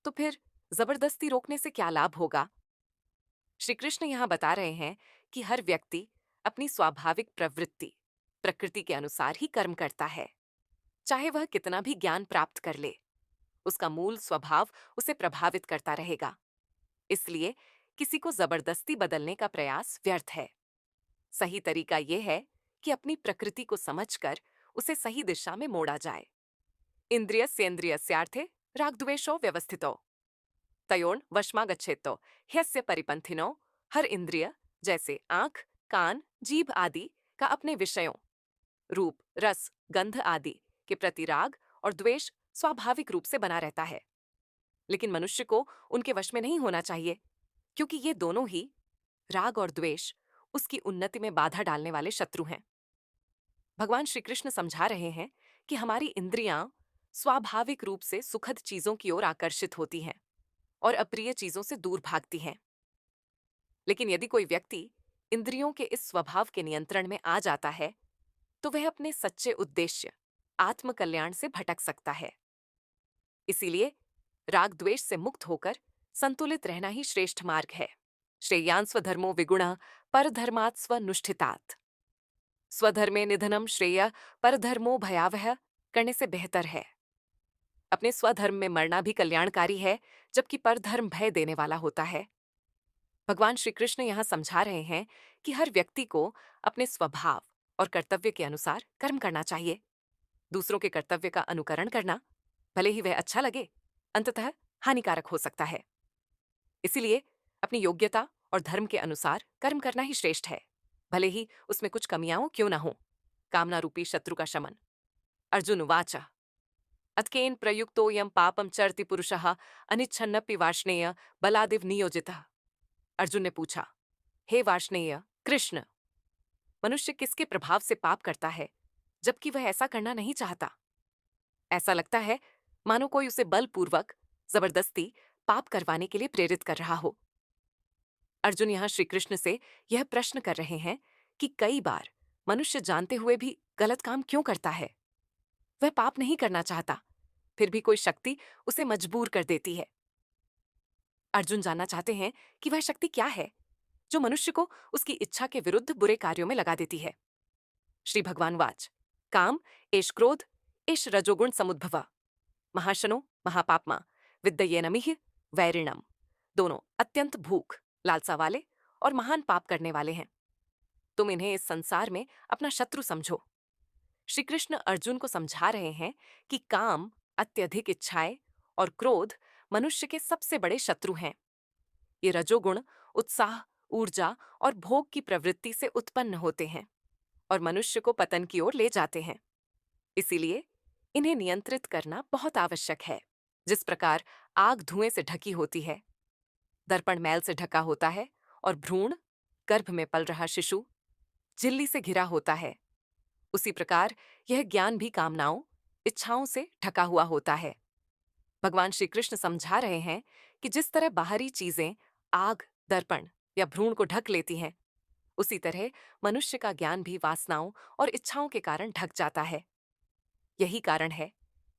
तो फिर जबरदस्ती रोकने से क्या लाभ होगा। श्री कृष्ण यहाँ बता रहे हैं कि हर व्यक्ति अपनी स्वाभाविक प्रवृत्ति प्रकृति के अनुसार ही कर्म करता है। चाहे वह कितना भी ज्ञान प्राप्त कर ले, उसका मूल स्वभाव उसे प्रभावित करता रहेगा। इसलिए किसी को जबरदस्ती बदलने का प्रयास व्यर्थ है। सही तरीका यह है कि अपनी प्रकृति को समझकर उसे सही दिशा में मोड़ा जाए। इंद्रियस्येन्द्रियस्यार्थे रागद्वेषो व्यवस्थितो तयोर्न वशमा गच्छेतो ह्यस्य परिपंथिनो। हर इंद्रिय जैसे आंख, कान, जीभ आदि का अपने विषयों रूप, रस, गंध आदि के प्रति राग और द्वेष स्वाभाविक रूप से बना रहता है, लेकिन मनुष्य को उनके वश में नहीं होना चाहिए, क्योंकि ये दोनों ही राग और द्वेष उसकी उन्नति में बाधा डालने वाले शत्रु हैं। भगवान श्री कृष्ण समझा रहे हैं कि हमारी इंद्रियां स्वाभाविक रूप से सुखद चीजों की ओर आकर्षित होती हैं और अप्रिय चीजों से दूर भागती हैं। लेकिन यदि कोई व्यक्ति इंद्रियों के इस स्वभाव के नियंत्रण में आ जाता है, तो वह अपने सच्चे उद्देश्य आत्म कल्याण से भटक सकता है। इसीलिए राग द्वेष से मुक्त होकर संतुलित रहना ही श्रेष्ठ मार्ग है। श्रेयान् स्वधर्मो विगुणः परधर्मात् स्वनुष्ठितात्। स्वधर्मे निधनम श्रेय परधर्मो भयावह करने से बेहतर है। अपने स्वधर्म में मरना भी कल्याणकारी है, जबकि परधर्म भय देने वाला होता है। भगवान श्री कृष्ण यहाँ समझा रहे हैं कि हर व्यक्ति को अपने स्वभाव और कर्तव्य के अनुसार कर्म करना चाहिए। दूसरों के कर्तव्य का अनुकरण करना, भले ही वह अच्छा लगे, अंततः हानिकारक हो सकता है। इसीलिए अपनी योग्यता और धर्म के अनुसार कर्म करना ही श्रेष्ठ है, भले ही उसमें कुछ कमियां क्यों ना हो। कामना रूपी शत्रु का शमन। अर्जुन उवाच अत्केन प्रयुक्तोऽयं पापं चरति पुरुषः अनिच्छन्नपि वार्ष्णेय बलादिव नियोजितः। अर्जुन ने पूछा, हे वार्ष्णेय कृष्ण, मनुष्य किसके प्रभाव से पाप करता है, जबकि वह ऐसा करना नहीं चाहता। ऐसा लगता है मानो कोई उसे बलपूर्वक जबरदस्ती पाप करवाने के लिए प्रेरित कर रहा हो। अर्जुन यहाँ श्री कृष्ण से यह प्रश्न कर रहे हैं कि कई बार मनुष्य जानते हुए भी गलत काम क्यों करता है। वह पाप नहीं करना चाहता, फिर भी कोई शक्ति उसे मजबूर कर देती है। अर्जुन जानना चाहते हैं कि वह शक्ति क्या है जो मनुष्य को उसकी इच्छा के विरुद्ध बुरे कार्यों में लगा देती है। श्री भगवान वाच काम एष क्रोध एष रजोगुण समुद्भव महाशनो महापापमा विद्येनमिह वैरिणम। दोनों अत्यंत भूख लालसा वाले और महान पाप करने वाले हैं। तुम इन्हें इस संसार में अपना शत्रु समझो। श्री कृष्ण अर्जुन को समझा रहे हैं कि काम, अत्यधिक इच्छाएं और क्रोध मनुष्य के सबसे बड़े शत्रु हैं। ये रजोगुण उत्साह, ऊर्जा और भोग की प्रवृत्ति से उत्पन्न होते हैं और मनुष्य को पतन की ओर ले जाते हैं। इसीलिए इन्हें नियंत्रित करना बहुत आवश्यक है। जिस प्रकार आग धुएं से ढकी होती है, दर्पण मैल से ढका होता है और भ्रूण, गर्भ में पल रहा शिशु, झिल्ली से घिरा होता है, उसी प्रकार यह ज्ञान भी कामनाओं, इच्छाओं से ढका हुआ होता है। भगवान श्री कृष्ण समझा रहे हैं कि जिस तरह बाहरी चीजें आग, दर्पण या भ्रूण को ढक लेती हैं, उसी तरह मनुष्य का ज्ञान भी वासनाओं और इच्छाओं के कारण ढक जाता है। यही कारण है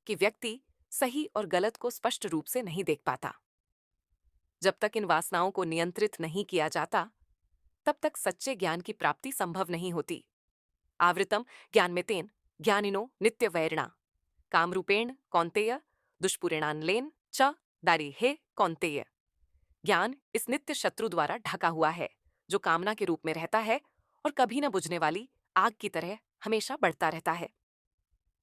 कि व्यक्ति सही और गलत को स्पष्ट रूप से नहीं देख पाता। जब तक इन वासनाओं को नियंत्रित नहीं किया जाता, तब तक सच्चे ज्ञान की प्राप्ति संभव नहीं होती। आवृतम ज्ञानमितेन ज्ञानिनो नित्य वैरणा कामरूपेण कौन्तेय दुष्पुरेणानलेन च दारी हे कौन्तेय। ज्ञान इस नित्य शत्रु द्वारा ढका हुआ है, जो कामना के रूप में रहता है और कभी न बुझने वाली आग की तरह हमेशा बढ़ता रहता है।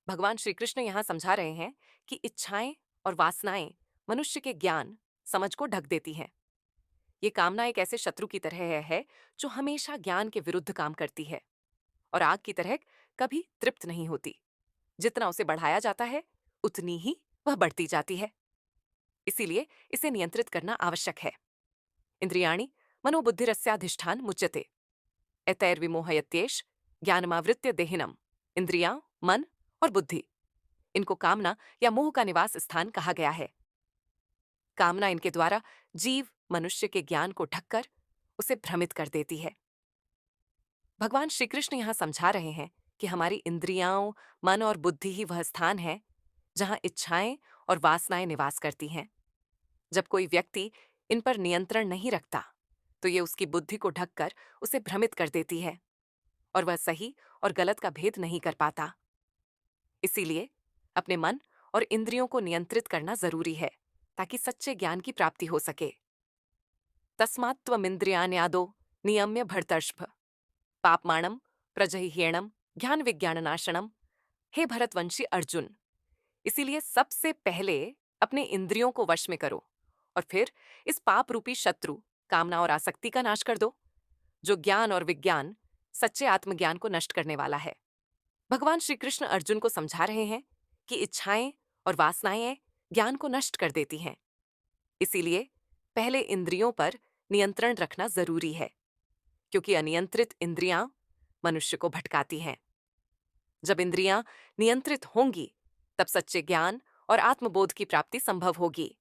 भगवान श्री कृष्ण यहाँ समझा रहे हैं कि इच्छाएं और वासनाएं मनुष्य के ज्ञान, समझ को ढक देती हैं। ये कामना एक ऐसे शत्रु की तरह है जो हमेशा ज्ञान के विरुद्ध काम करती है और आग की तरह कभी तृप्त नहीं होती। जितना उसे बढ़ाया जाता है, उतनी ही वह बढ़ती जाती है। इसीलिए इसे नियंत्रित करना आवश्यक है। इंद्रियाणि मनोबुद्धिरस्याधिष्ठान मुच्यते एतैर्विमोहयत्येष ज्ञानमावृत्य देहिनम। इंद्रियां, मन और बुद्धि, इनको कामना या मोह का निवास स्थान कहा गया है। कामना इनके द्वारा जीव मनुष्य के ज्ञान को ढककर उसे भ्रमित कर देती है। भगवान श्री कृष्ण यहाँ समझा रहे हैं कि हमारी इंद्रियाओं, मन और बुद्धि ही वह स्थान है जहां इच्छाएं और वासनाएं निवास करती हैं। जब कोई व्यक्ति इन पर नियंत्रण नहीं रखता, तो ये उसकी बुद्धि को ढककर उसे भ्रमित कर देती है और वह सही और गलत का भेद नहीं कर पाता। इसीलिए अपने मन और इंद्रियों को नियंत्रित करना जरूरी है, ताकि सच्चे ज्ञान की प्राप्ति हो सके। तस्मात्त्वमिन्द्रियाण्यादो नियम्य भर्तर्षभ पापमाणम प्रजह्येणम ज्ञान विज्ञान नाशनम। हे भरतवंशी अर्जुन, इसीलिए सबसे पहले अपने इंद्रियों को वश में करो और फिर इस पाप रूपी शत्रु कामना और आसक्ति का नाश कर दो, जो ज्ञान और विज्ञान, सच्चे आत्मज्ञान को नष्ट करने वाला है। भगवान श्री कृष्ण अर्जुन को समझा रहे हैं कि इच्छाएं और वासनाएं ज्ञान को नष्ट कर देती हैं। इसीलिए पहले इंद्रियों पर नियंत्रण रखना जरूरी है, क्योंकि अनियंत्रित इंद्रियां मनुष्य को भटकाती हैं। जब इंद्रियां नियंत्रित होंगी, तब सच्चे ज्ञान और आत्मबोध की प्राप्ति संभव होगी।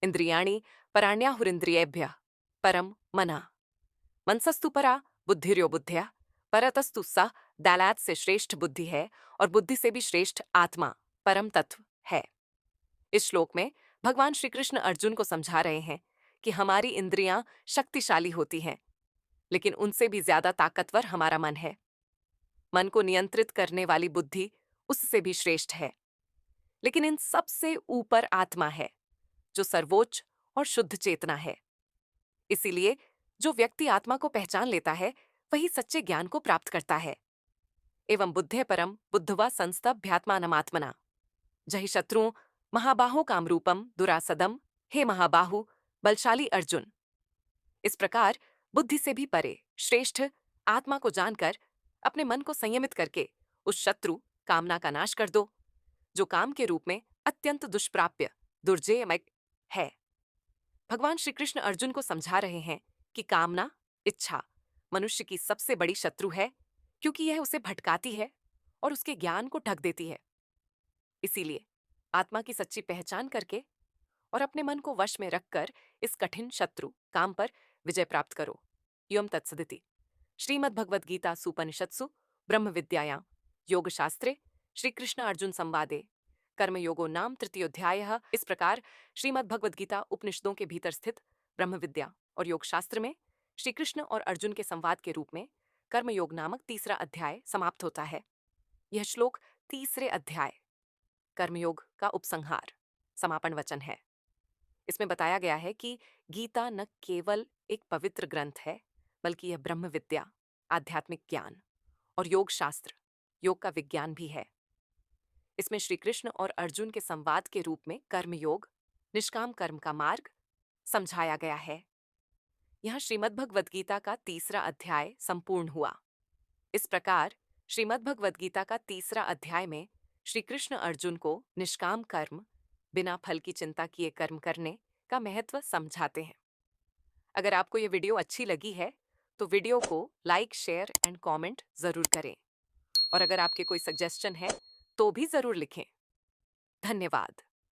इंद्रियाणि पराण्याहुरिन्द्रियेभ्यः परम मना मनसस्तु परा बुद्धिर्यो बुद्ध्या परतस्तु सा दालात से श्रेष्ठ बुद्धि है और बुद्धि से भी श्रेष्ठ आत्मा परम तत्व है। इस श्लोक में भगवान श्री कृष्ण अर्जुन को समझा रहे हैं कि हमारी इंद्रियां शक्तिशाली होती हैं, लेकिन उनसे भी ज्यादा ताकतवर हमारा मन है। मन को नियंत्रित करने वाली बुद्धि उससे भी श्रेष्ठ है, लेकिन इन सबसे ऊपर आत्मा है, जो सर्वोच्च और शुद्ध चेतना है। इसीलिए जो व्यक्ति आत्मा को पहचान लेता है, वही सच्चे ज्ञान को प्राप्त करता है। एवं बुद्धे परम बुद्धवा संस्तभ्यात्मानमात्मना जहि शत्रुओं महाबाहो कामरूपम दुरासदम। हे महाबाहु बलशाली अर्जुन, इस प्रकार बुद्धि से भी परे श्रेष्ठ आत्मा को जानकर अपने मन को संयमित करके उस शत्रु कामना का नाश कर दो, जो काम के रूप में अत्यंत दुष्प्राप्य दुर्जेयमय है। भगवान श्री कृष्ण अर्जुन को समझा रहे हैं कि कामना, इच्छा मनुष्य की सबसे बड़ी शत्रु है, क्योंकि यह उसे भटकाती है और उसके ज्ञान को ढक देती है। इसीलिए आत्मा की सच्ची पहचान करके और अपने मन को वश में रखकर इस कठिन शत्रु काम पर विजय प्राप्त करो। योम तत्सदिति श्रीमद्भगवद्गीता सुपनिषत्सु ब्रह्म विद्यायां योगशास्त्रे श्री कृष्ण अर्जुन संवादे कर्मयोगो नाम तृतीयोध्यायः। इस प्रकार श्रीमद्भगवद्गीता उपनिषदों के भीतर स्थित ब्रह्म विद्या और योग शास्त्र में श्री कृष्ण और अर्जुन के संवाद के रूप में कर्मयोग नामक तीसरा अध्याय समाप्त होता है। यह श्लोक तीसरे अध्याय कर्मयोग का उपसंहार समापन वचन है। इसमें बताया गया है कि गीता न केवल एक पवित्र ग्रंथ है, बल्कि यह ब्रह्म विद्या, आध्यात्मिक ज्ञान और योग शास्त्र, योग का विज्ञान भी है। इसमें श्री कृष्ण और अर्जुन के संवाद के रूप में कर्मयोग, निष्काम कर्म का मार्ग समझाया गया है। यहाँ श्रीमद्भगवद्गीता का तीसरा अध्याय संपूर्ण हुआ। इस प्रकार श्रीमद् भगवद गीता का 3रा अध्याय में श्री कृष्ण अर्जुन को निष्काम कर्म, बिना फल की चिंता किए कर्म करने का महत्व समझाते हैं। अगर आपको ये वीडियो अच्छी लगी है तो वीडियो को लाइक, शेयर एंड कमेंट जरूर करें, और अगर आपके कोई सजेशन है तो भी जरूर लिखें। धन्यवाद।